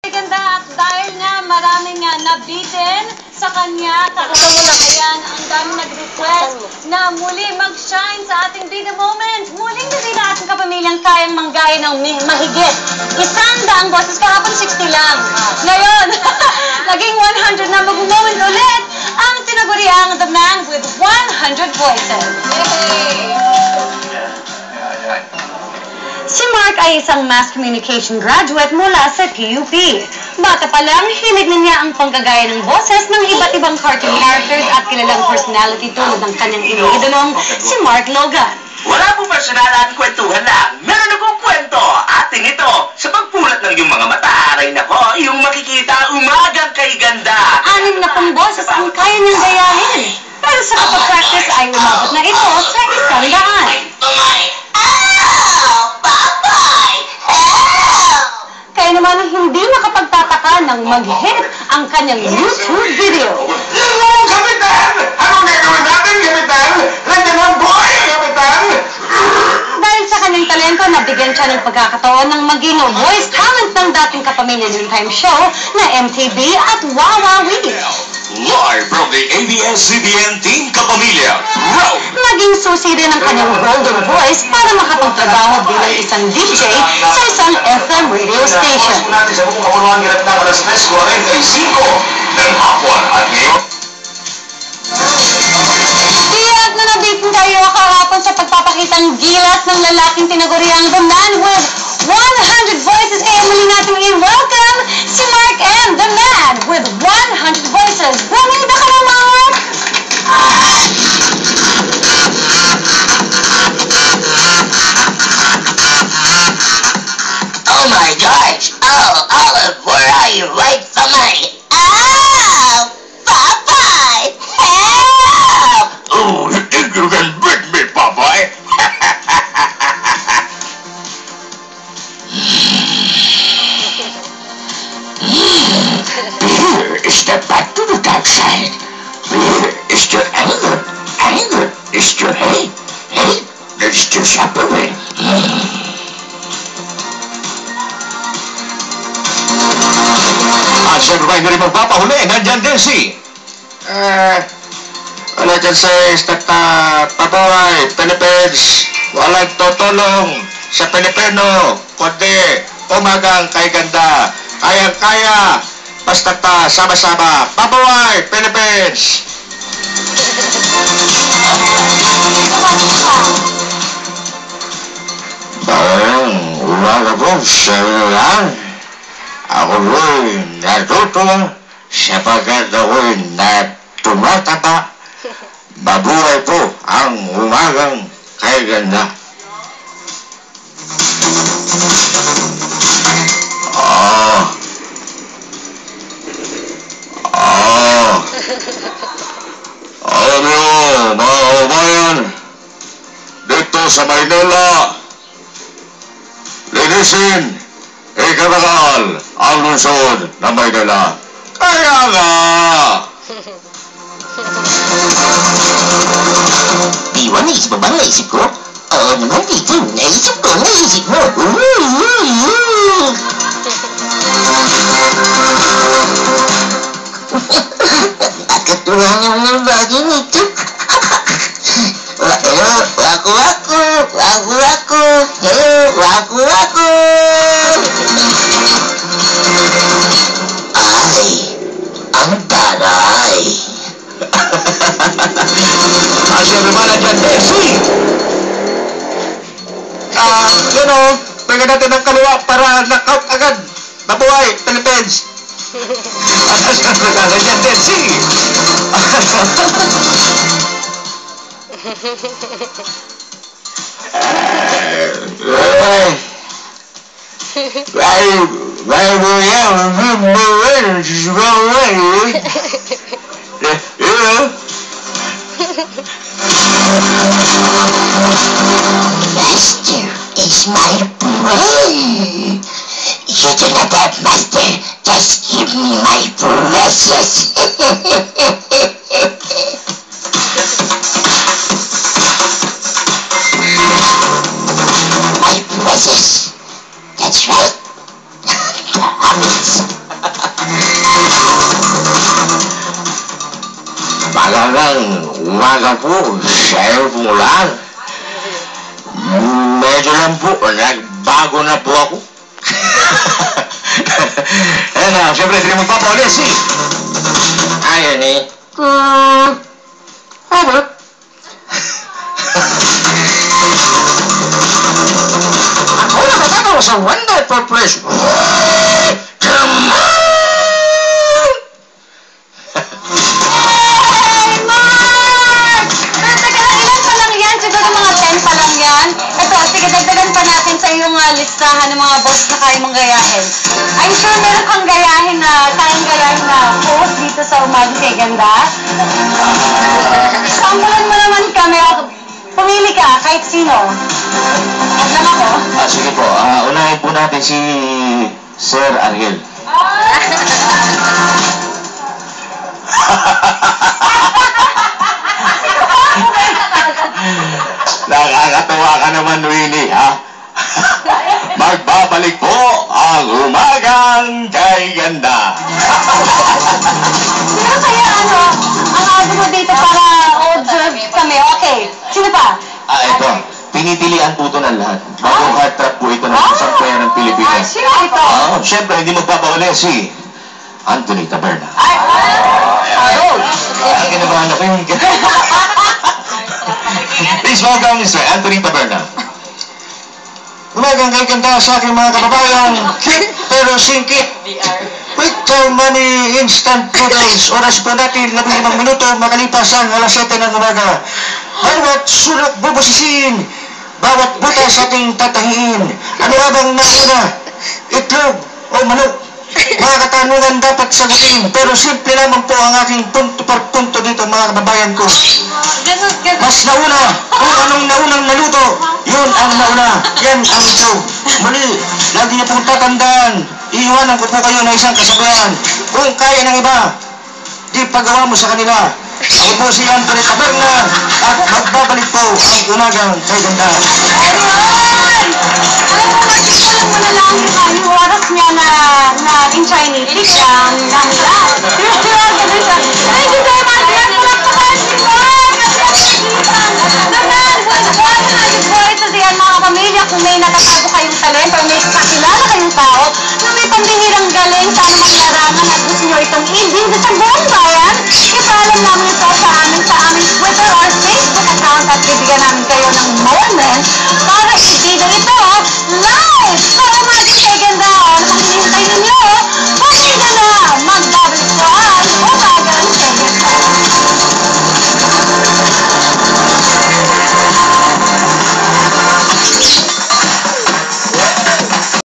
Ganda, at dahil nga maraming nabitin sa kanya, ayan, ang dami nag-request na muli mag-shine sa ating Bida Moment. Muling hindi na ating kapamilyang kayang manggaya ng mahigit 100 boses. Kahapon 60 lang. Ngayon, naging 100 na mag-moment ulit ang tinaguriang The Man with 100 Voices. Yay! Si Mark ay isang mass communication graduate mula sa PUP. Bata pa lang, hilig na niya ang panggagaya ng boses ng iba't ibang cartoon characters at kilalang personality tulad ng kanyang iniidolong, si Mark Logan. Wala pong personal at kwentuhan lang. Meron akong kwento. Ating ito, sa pagpulat ng iyong mga mata, aray nako, iyong makikita umagang kay ganda. 60 boses ang kaya niyang gayahin. Pero sa kapag-practice ay umabot na ito sa 100. Kaya naman hindi nakapagtataka ng mag-hit ang kanyang YouTube video. Kapitan! Ano gagawin natin, Kapitan? Nandiyan ang boy, Kapitan! Dahil sa kanyang talento, nabigyan siya ng pagkakataon ng maging voice talent ng dating kapamilya noontime show na MTV at Wawawi. Live from the ABS-CBN Team Kapamilya, Round! Naging susi rin ang kanyang golden voice para makapagtrabaho bilang isang DJ sa isang FM radio station. Natin sa buong kapuluan hirap na alas 3:45 ng hapon at ngayon. Tiyak na nabitin tayo kahapon sa pagpapakitang gilas ng lalaking tinaguriang The Man with 100 Voices. Kaya muli natin i-welcome si Mark M. The Man with 100 Voices. Bumida ka na, Mark! Oh my gosh! Oh, Olive, where are you? Right for money. Oh, Popeye! Help! Oh, you think you can beat me, Popeye? Step back to the dark side. Is your anger? Anger is your hate. Hate leads to suffering. At siyempre hindi rin magpapahuli, nandyan din si... Wala dyan sa Paboy, Philippines. Walang tutulong sa Pilipino, kundi umagang kay ganda. Kayang-kaya, basta sama-sama. Paboy, Philippines! Parang umaga po sa lang. Ako rin natuto sapagkat ako'y tumataba. Mabuhay po ang umagang kay ganda. Alam niyo, mga kabayan, dito sa Maynila, linisin, ikaragal ang lungsod ng Maynila. Kaya nga! Diwa, naisip mo ba naisip ko? Oo naman, dito. Naisip ko. Nakatuwa naman ang bagay nito. Waku-waku. Ay, ang taray. Asya naman na dyan, Desi! Pagka natin ang kaliwa para knockout agad. Mabuhay, Philippines! Asya naman na dyan, Desi! Master is my brain. You do not have master. Just give me my precious. My precious. That's right. Umaga po, sa'yo po lang. Medyo lang po, nagbago na po ako. Ayan na, siyempre, hindi magpapaulis eh. Ayan eh. Robert? Ako na matatawa sa wonderful place. Come on! Hey, Mark! Pero teka lang, ilan pa lang yan? Siguro mga 10 pa lang yan. Ito, sige, dagdagan pa natin sa iyong listahan ng mga boss na kaya mong gayahin. I'm sure meron kang gayahin na, kayang gayahin na host dito sa Umaga Kay Ganda. Sampulan mo naman kami. Pumili ka, kahit sino. Huwag lang ako. Sige po, unahin po natin si Sir Ariel. Nakakatawa ka naman, Winnie, ha? Magbabalik po ang Umagang Kay Ganda. Sino kaya ang audio mo dito para observe kami? Okay. Sino pa? Ito. Pinipilian po ito ng lahat. Bagong heart trap po ito ng isang player ng Pilipinas. Sino ito? Siyempre, hindi magpapaulit si Anthony Taberna. Ang kinabahan ako yun. Please welcome Mr. Anthony Taberna. Umagang Kay Ganda sa aking mga kababayan. Cute pero singkit. Quick chow money instant noodles. Oras po natin 15 minuto makalipas ang alas 7 ng umaga. Bawat sulok bubusisiin. Bawat butas ating tatahiin. Ano habang nauna? Itlog o manok? Mga katanungan dapat sagutin. Pero simple lamang po ang aking punto per punto dito mga kababayan ko. Mas nauna kung anong naunang naluto, yun ang nauna. Yan ang ito. Muli, lagi niyo pong tatandaan. Iiwanan ko po kayo na isang kasabayan. Kung kaya ng iba, di pagawa mo sa kanila. Ako po si Anthony Taberna at magbabalik po ang Umagang Kay Ganda. Ayun! Alam mo, Martin, alam mo na lang yung oras niya na in Chinese. Lang. Thank you very much. Yan po lang po tayo si Mark. Ito diyan mga pamilya, kung may natatago kayong talento or may kakilala kayong tao na may pambihirang galing sa anumang larangan at gusto nyo itong i-visit sa buong bayan, ipaalam namin ito sa aming Twitter or Facebook account at bibigyan namin kayo ng moment